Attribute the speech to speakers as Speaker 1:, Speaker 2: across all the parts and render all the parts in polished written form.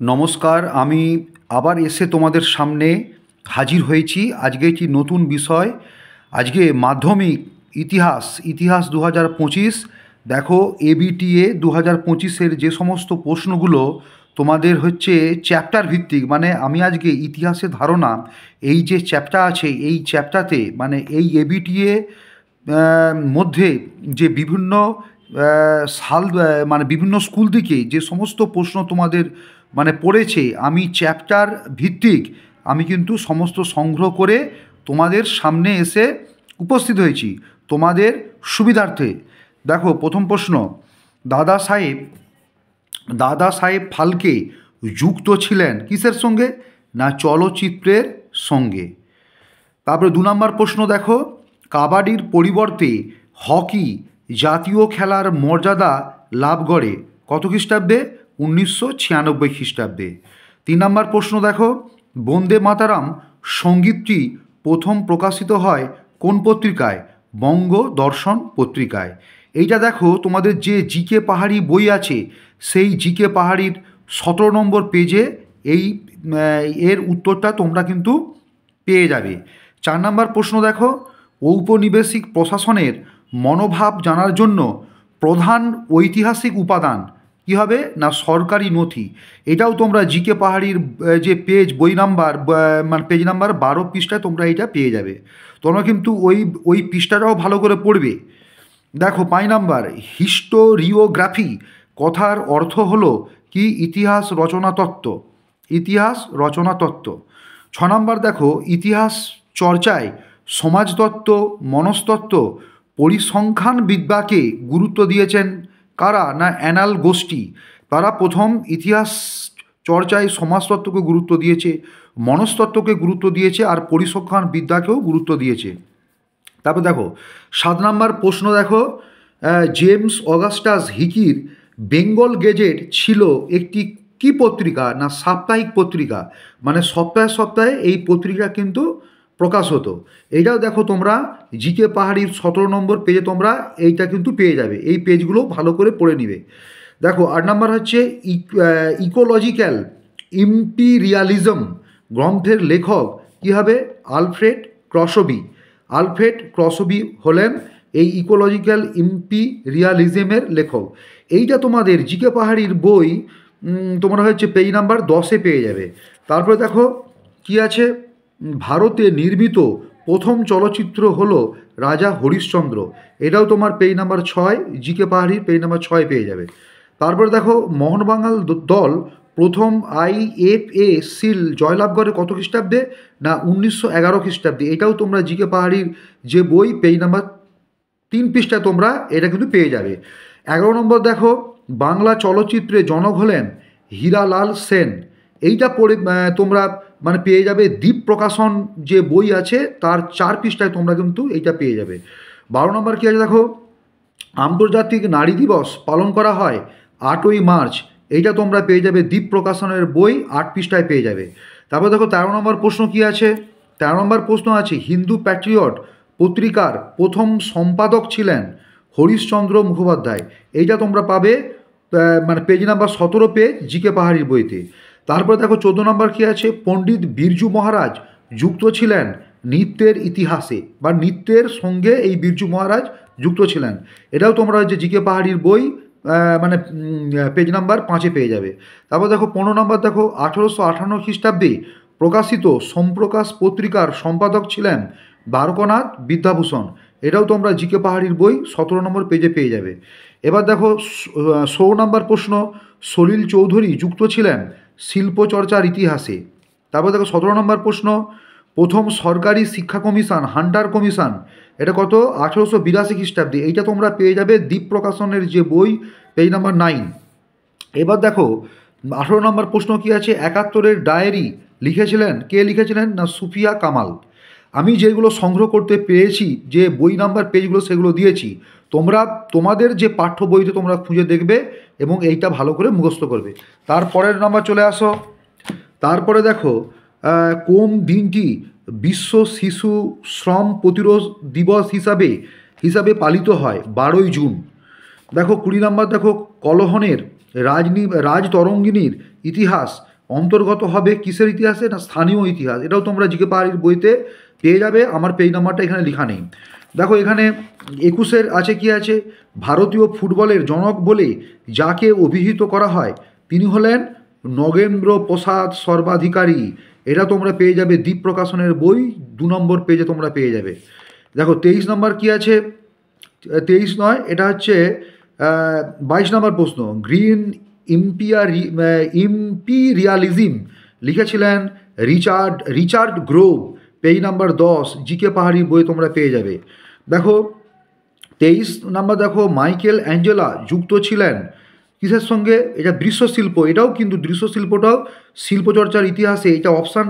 Speaker 1: নমস্কার, আমি আবার এসে তোমাদের সামনে হাজির হয়েছি। আজকে একটি নতুন বিষয়, আজকে মাধ্যমিক ইতিহাস 2025। দেখো, এবিটিএ 2025-এর যে সমস্ত প্রশ্নগুলো তোমাদের হচ্ছে চ্যাপ্টার ভিত্তিক, মানে আমি আজকে ইতিহাসের ধারণা, এই যে চ্যাপ্টার আছে এই চ্যাপ্টারতে, মানে এই এবিটিএ মধ্যে যে বিভিন্ন সাল, মানে বিভিন্ন স্কুল থেকে যে সমস্ত প্রশ্ন তোমাদের মানে পড়েছে, আমি চ্যাপ্টার ভিত্তিক আমি কিন্তু সমস্ত সংগ্রহ করে তোমাদের সামনে এসে উপস্থিত হয়েছি তোমাদের সুবিধার্থে। দেখো, প্রথম প্রশ্ন, দাদা সাহেব দাদা সাহেব ফালকে যুক্ত ছিলেন কিসের সঙ্গে? না চলচ্চিত্রের সঙ্গে। তারপরে 2 নম্বর প্রশ্ন দেখো, কাবাডির পরিবর্তে হকি জাতীয় খেলার মর্যাদা লাভ করে কত খ্রিস্টাব্দে? 1996 খ্রিস্টাব্দে। 3 নম্বর প্রশ্ন দেখো, বন্দে মাতারাম সঙ্গীতটি প্রথম প্রকাশিত হয় কোন পত্রিকায়? বঙ্গদর্শন পত্রিকায়। এইটা দেখো, তোমাদের যে জিকে পাহাড়ি বই আছে সেই জিকে পাহাড়ির 17 নম্বর পেজে এই এর উত্তরটা তোমরা কিন্তু পেয়ে যাবে। 4 নম্বর প্রশ্ন দেখো, ঔপনিবেশিক প্রশাসনের মনোভাব জানার জন্য প্রধান ঐতিহাসিক উপাদান কী হবে? না সরকারি নথি। এটাও তোমরা জিকে পাহাড়ির যে পেজ, বই নাম্বার মানে পেজ নাম্বার 12 পৃষ্ঠায় তোমরা এটা পেয়ে যাবে। তোমরা কিন্তু ওই পৃষ্ঠাটাও ভালো করে পড়বে। দেখো, 5 নম্বর, হিস্টোরিওগ্রাফি কথার অর্থ হলো কি? ইতিহাস রচনা তত্ত্ব। ইতিহাস রচনা তত্ত্ব। 6 নম্বর দেখো, ইতিহাস চর্চায় সমাজতত্ত্ব, মনস্তত্ত্ব, পরিসংখ্যান বিদ্যাকে গুরুত্ব দিয়েছেন কারা? না অ্যানাল গোষ্ঠী। তারা প্রথম ইতিহাস চর্চায় সমাজতত্ত্বকে গুরুত্ব দিয়েছে, মনস্তত্ত্বকে গুরুত্ব দিয়েছে, আর পরিসংখ্যান বিদ্যাকেও গুরুত্ব দিয়েছে। তারপর দেখো, 7 নম্বর প্রশ্ন দেখো, জেমস অগাস্টাস হিকির বেঙ্গল গেজেট ছিল একটি কি পত্রিকা? না সাপ্তাহিক পত্রিকা। মানে সপ্তাহে সপ্তাহে এই পত্রিকা কিন্তু প্রকাশ হতো। এইটাও দেখো, তোমরা জিকে পাহাড়ির 17 নম্বর পেজে তোমরা এইটা কিন্তু পেয়ে যাবে। এই পেজগুলো ভালো করে পড়ে নিবে। দেখো, 8 নম্বর হচ্ছে ইকোলজিক্যাল ইম্পিরিয়ালিজম গ্রন্থের লেখক কী হবে? আলফ্রেড ক্রসবি। আলফ্রেড ক্রসবি হলেন এই ইকোলজিক্যাল ইম্পিরিয়ালিজমের লেখক। এইটা তোমাদের জিকে পাহাড়ির বই তোমরা হচ্ছে পেজ নাম্বার 10-এ পেয়ে যাবে। তারপরে দেখো কি আছে, ভারতে নির্মিত প্রথম চলচ্চিত্র হলো রাজা হরিশ্চন্দ্র। এটাও তোমার পেজ নাম্বার 6, জিকে পাহাড়ির পেজ নাম্বার 6 পেয়ে যাবে। তারপরে দেখো, মোহনবাগান দল প্রথম IFA সিল জয়লাভ করে কত খ্রিস্টাব্দে? না 1911 খ্রিস্টাব্দে। এটাও তোমরা জিকে পাহাড়ির যে বই পেজ নাম্বার 3 পৃষ্ঠায় তোমরা এটা কিন্তু পেয়ে যাবে। 11 নম্বর দেখো, বাংলা চলচ্চিত্রে জনক হলেন হীরালাল সেন। এইটা পড়ে তোমরা মানে পেয়ে যাবে দ্বীপ প্রকাশন যে বই আছে তার 4 পৃষ্ঠায় তোমরা কিন্তু এইটা পেয়ে যাবে। 12 নম্বর কী আছে দেখো, আন্তর্জাতিক নারী দিবস পালন করা হয় 8ই মার্চ। এইটা তোমরা পেয়ে যাবে দ্বীপ প্রকাশনের বই 8 পৃষ্ঠায় পেয়ে যাবে। তারপর দেখো 13 নম্বর প্রশ্ন কী আছে? 13 নম্বর প্রশ্ন আছে, হিন্দু প্যাট্রিয়ট পত্রিকার প্রথম সম্পাদক ছিলেন হরিশচন্দ্র মুখোপাধ্যায়। এইটা তোমরা পাবে মানে পেজ নাম্বার 17 পেজ জিকে পাহাড়ির বইতে। তারপর দেখো 14 নম্বর কী আছে, পণ্ডিত বিরজু মহারাজ যুক্ত ছিলেন নৃত্যের ইতিহাসে, বা নৃত্যের সঙ্গে এই বিরজু মহারাজ যুক্ত ছিলেন। এটাও তোমরা হচ্ছে জিকে পাহাড়ির বই মানে পেজ নাম্বার 5-এ পেয়ে যাবে। তারপর দেখো 15 নম্বর দেখো, 1858 খ্রিস্টাব্দে প্রকাশিত সোমপ্রকাশ পত্রিকার সম্পাদক ছিলেন দ্বারকানাথ বিদ্যাভূষণ। এটাও তোমরা জিকে পাহাড়ির বই 17 নম্বর পেজে পেয়ে যাবে। এবার দেখো 16 নম্বর প্রশ্ন, সলিল চৌধুরী যুক্ত ছিলেন শিল্পচর্চার ইতিহাসে। তারপর দেখো 17 নম্বর প্রশ্ন, প্রথম সরকারি শিক্ষা কমিশন হান্টার কমিশন, এটা কত? 1882 খ্রিস্টাব্দে। এইটা তোমরা পেয়ে যাবে দ্বীপ প্রকাশনের যে বই পেজ নাম্বার 9। এবার দেখো 18 নম্বর প্রশ্ন কী আছে, 71-এর ডায়েরি লিখেছিলেন কে? লিখেছিলেন না সুফিয়া কামাল। আমি যেগুলো সংগ্রহ করতে পেরেছি, যে বই নাম্বার পেজগুলো সেগুলো দিয়েছি, তোমরা তোমাদের যে পাঠ্য বইতে তোমরা খুঁজে দেখবে এবং এইটা ভালো করে মুখস্থ করবে। তারপরের নাম্বার চলে আসো। তারপরে দেখো, কোন দিনটি বিশ্ব শিশু শ্রম প্রতিরোধ দিবস হিসাবে পালিত হয়? 12ই জুন। দেখো 20 নম্বর দেখো, কলহনের রাজতরঙ্গিনীর ইতিহাস অন্তর্গত হবে কিসের ইতিহাসে? না স্থানীয় ইতিহাস। এটাও তোমরা জিকে পাহাড়ির বইতে পেয়ে যাবে, আমার পেজ নাম্বারটা এখানে লেখা নেই। দেখো এখানে 21-এর আছে, কি আছে, ভারতীয় ফুটবলের জনক বলে যাকে অভিহিত করা হয় তিনি হলেন নগেন্দ্র প্রসাদ সর্বাধিকারী। এটা তোমরা পেয়ে যাবে দ্বীপ প্রকাশনের বই 2 নম্বর পেজে তোমরা পেয়ে যাবে। দেখো 23 নম্বর কি আছে, 23 নয়, এটা হচ্ছে 22 নম্বর প্রশ্ন। গ্রিন ইম্পিরিয়ালিজম লিখেছিলেন Richard Grove, page number 10 GK পাহাড়ি বই তোমরা পেয়ে যাবে। দেখো 23 নাম্বার, দেখো মাইকেল অ্যাঞ্জেলা যুক্ত ছিলেন কিসের সঙ্গে? এটা দৃশ্যশিল্প। এটাও কিন্তু দৃশ্যশিল্পটাও শিল্পচর্চার ইতিহাসে, এটা অপশান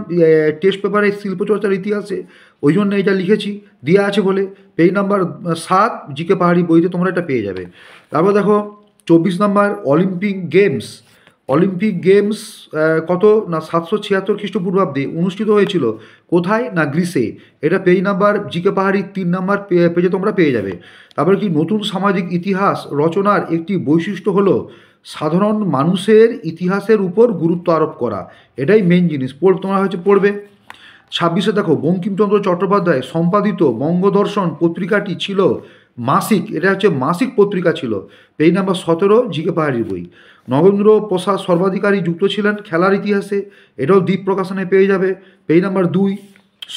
Speaker 1: টেস্ট পেপারে শিল্পচর্চার ইতিহাসে, ওই জন্য এটা লিখেছি, দেওয়া আছে বলে। পেজ নাম্বার 7 জিকে পাহাড়ি বইতে তোমরা এটা পেয়ে যাবে। তারপর দেখো 24 নাম্বার, অলিম্পিক গেমস কত না 776 খ্রিস্টপূর্বাব্দে অনুষ্ঠিত হয়েছিল কোথায়? না গ্রিসে। এটা পেজ নাম্বার জিকে পাহাড়ি 3 নাম্বার পেজে তোমরা পেয়ে যাবে। তারপরে কি, নতুন সামাজিক ইতিহাস রচনার একটি বৈশিষ্ট্য হলো সাধারণ মানুষের ইতিহাসের উপর গুরুত্ব আরোপ করা। এটাই মেন জিনিস, তোমরা হচ্ছে পড়বে। 26-এ দেখো বঙ্কিমচন্দ্র চট্টোপাধ্যায় সম্পাদিত বঙ্গদর্শন পত্রিকাটি ছিল মাসিক, এটা হচ্ছে মাসিক পত্রিকা ছিল, পেজ নাম্বার 17 জিকে পাহাড়ির বই। নগেন্দ্র প্রসাদ সর্বাধিকারী যুক্ত ছিলেন খেলার ইতিহাসে, এটাও দ্বীপ প্রকাশনে পেয়ে যাবে, পেজ নাম্বার 2।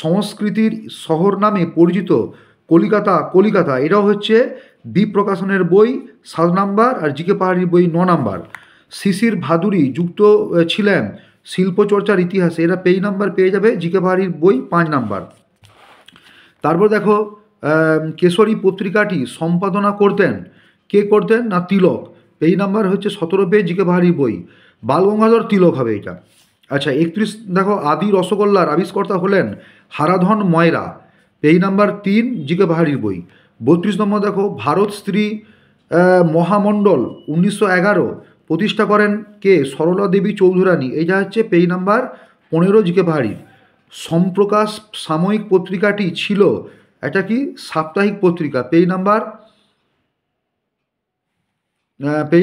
Speaker 1: সংস্কৃতির শহর নামে পরিচিত কলিকাতা, এটাও হচ্ছে দ্বীপ প্রকাশনের বই 7 নাম্বার, আর জিকে পাহাড়ির বই 9 নাম্বার। শিশির ভাদুরী যুক্ত ছিলেন শিল্পচর্চার ইতিহাসে, এরা পেজ নাম্বার পেয়ে যাবে জিকে পাহাড়ির বই 5 নাম্বার। তারপর দেখো কেশরী পত্রিকাটি সম্পাদনা করতেন, কে করতেন? না তিলক, পেজ নাম্বার হচ্ছে 17 পেজ জিকে পাহাড়ির বই। বালগঙ্গাধর তিলক হবে এটা। আচ্ছা 31 দেখো আদি রসগোল্লার আবিষ্কর্তা হলেন হারাধন ময়রা, পেজ নাম্বার 3 জিকে পাহাড়ির বই। 32 নম্বর দেখো ভারত স্ত্রী মহামণ্ডল 1911 প্রতিষ্ঠা করেন কে? সরলা দেবী চৌধুরানী, এইটা হচ্ছে পেজ নাম্বার 15 জিকে পাহাড়ির। সম্প্রকাশ সাময়িক পত্রিকাটি ছিল এটা কি? সাপ্তাহিক পত্রিকা, পেজ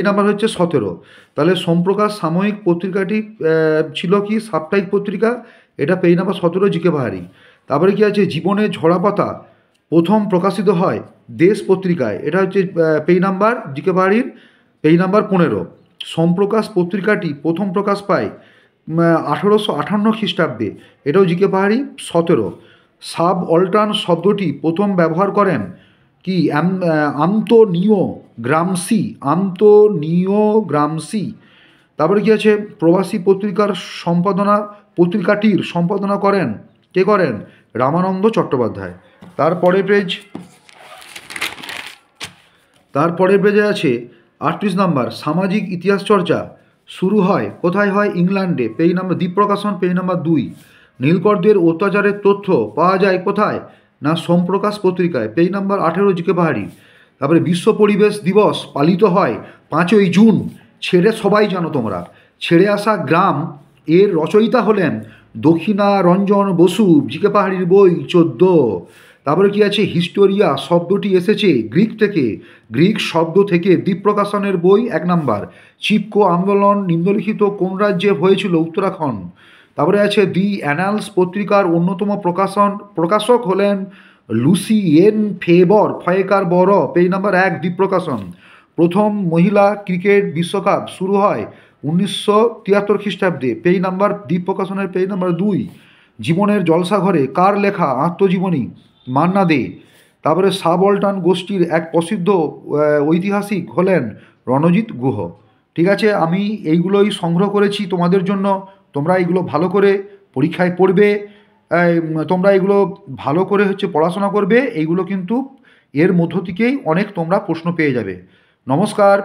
Speaker 1: নাম্বার হচ্ছে 17। তাহলে সম্প্রকাশ সাময়িক পত্রিকাটি ছিল কি? সাপ্তাহিক পত্রিকা, এটা পেজ নাম্বার 17 জিকে পাহাড়ি। তারপরে কি আছে, জীবনের ঝরাপাতা প্রথম প্রকাশিত হয় দেশ পত্রিকায়, এটা হচ্ছে পেজ নাম্বার জিকে পাহাড়ির পেজ নাম্বার 15। সম্প্রকাশ পত্রিকাটি প্রথম প্রকাশ পায় 1858 খ্রিস্টাব্দে, এটাও জিকে পাহাড়ি 17। সাব অল্টার্ন শব্দটি প্রথম ব্যবহার করেন কি? Antonio Gramsci. তারপরে কি আছে, প্রবাসী পত্রিকাটির সম্পাদনা করেন কে? করেন রামানন্দ চট্টোপাধ্যায়। তারপরের পেজে আছে 38 নাম্বার, সামাজিক ইতিহাস চর্চা শুরু হয় কোথায়? হয় ইংল্যান্ডে, পেজ নাম্বার দ্বীপ প্রকাশন পেজ নাম্বার 2। নীলকরদের অত্যাচারের তথ্য পাওয়া যায় কোথায়? না সম্প্রকাশ পত্রিকায়, পেজ নাম্বার 18 জিকে পাহাড়ি। তারপরে বিশ্ব পরিবেশ দিবস পালিত হয় 5ই জুন, সবাই জানো তোমরা, ছেড়ে আসা গ্রাম এর রচয়িতা হলেন দক্ষিণা রঞ্জন বসু, জিকে পাহাড়ির বই 14। তারপরে কি আছে, হিস্টোরিয়া শব্দটি এসেছে গ্রিক শব্দ থেকে, দ্বীপ প্রকাশনের বই 1 নাম্বার। চিপকো আন্দোলন নিম্নলিখিত কোন রাজ্যে হয়েছিল? উত্তরাখণ্ড। তারপরে আছে দি অ্যানালস পত্রিকার অন্যতম প্রকাশক হলেন লুসি এন ফয়েকার বড়, পেজ নাম্বার 1 দ্বীপ প্রকাশন। প্রথম মহিলা ক্রিকেট বিশ্বকাপ শুরু হয় 1973 খ্রিস্টাব্দে, পেজ নাম্বার দ্বীপ প্রকাশনের পেজ নাম্বার 2। জীবনের জলসাঘরে কার লেখা আত্মজীবনী? মান্না দে। তারপরে সাবঅল্টার্ন গোষ্ঠীর এক প্রসিদ্ধ ঐতিহাসিক হলেন রণজিৎ গুহ। ঠিক আছে, আমি এইগুলোই সংগ্রহ করেছি তোমাদের জন্য, তোমরা এগুলো ভালো করে পরীক্ষায় পড়বে, তোমরা এগুলো ভালো করে পড়াশোনা করবে, এইগুলো কিন্তু এর মধ্য থেকেই অনেক তোমরা প্রশ্ন পেয়ে যাবে। নমস্কার।